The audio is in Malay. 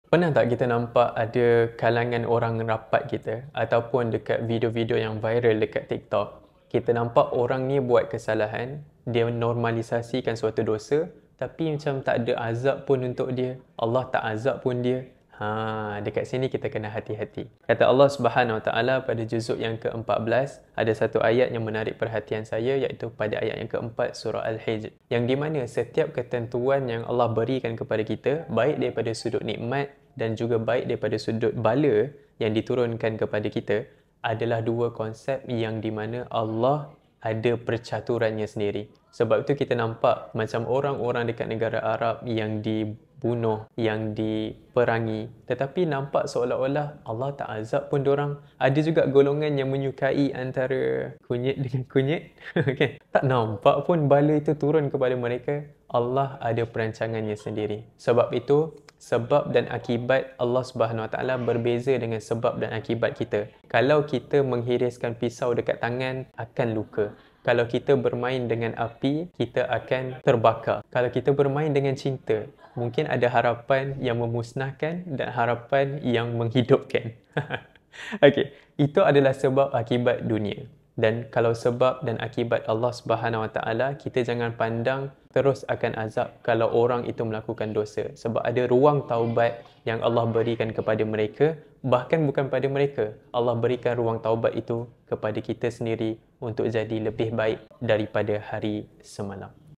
Pernah tak kita nampak ada kalangan orang rapat kita ataupun dekat video-video yang viral dekat TikTok, kita nampak orang ni buat kesalahan, dia normalisasikan suatu dosa, tapi macam tak ada azab pun untuk dia. Allah tak azab pun dia. Dekat sini kita kena hati-hati. Kata Allah Subhanahu Wa Taala pada juzuk yang ke-14, ada satu ayat yang menarik perhatian saya, iaitu pada ayat yang keempat surah Al-Hijr, yang di mana setiap ketentuan yang Allah berikan kepada kita, baik daripada sudut nikmat dan juga baik daripada sudut bala yang diturunkan kepada kita, adalah dua konsep yang di mana Allah ada percaturannya sendiri. Sebab itu kita nampak macam orang-orang dekat negara Arab yang dibunuh, yang diperangi, tetapi nampak seolah-olah Allah tak azab pun diorang. Ada juga golongan yang menyukai antara kunyit dengan kunyit. Okay. Tak nampak pun bala itu turun kepada mereka. Allah ada perancangannya sendiri. Sebab itu, sebab dan akibat Allah Subhanahu Wa Taala berbeza dengan sebab dan akibat kita. Kalau kita menghiriskan pisau dekat tangan, akan luka. Kalau kita bermain dengan api, kita akan terbakar. Kalau kita bermain dengan cinta, mungkin ada harapan yang memusnahkan dan harapan yang menghidupkan. Okey, itu adalah sebab akibat dunia. Dan kalau sebab dan akibat Allah Subhanahu Wa Taala, kita jangan pandang terus akan azab kalau orang itu melakukan dosa. Sebab ada ruang taubat yang Allah berikan kepada mereka. Bahkan bukan pada mereka, Allah berikan ruang taubat itu kepada kita sendiri untuk jadi lebih baik daripada hari semalam.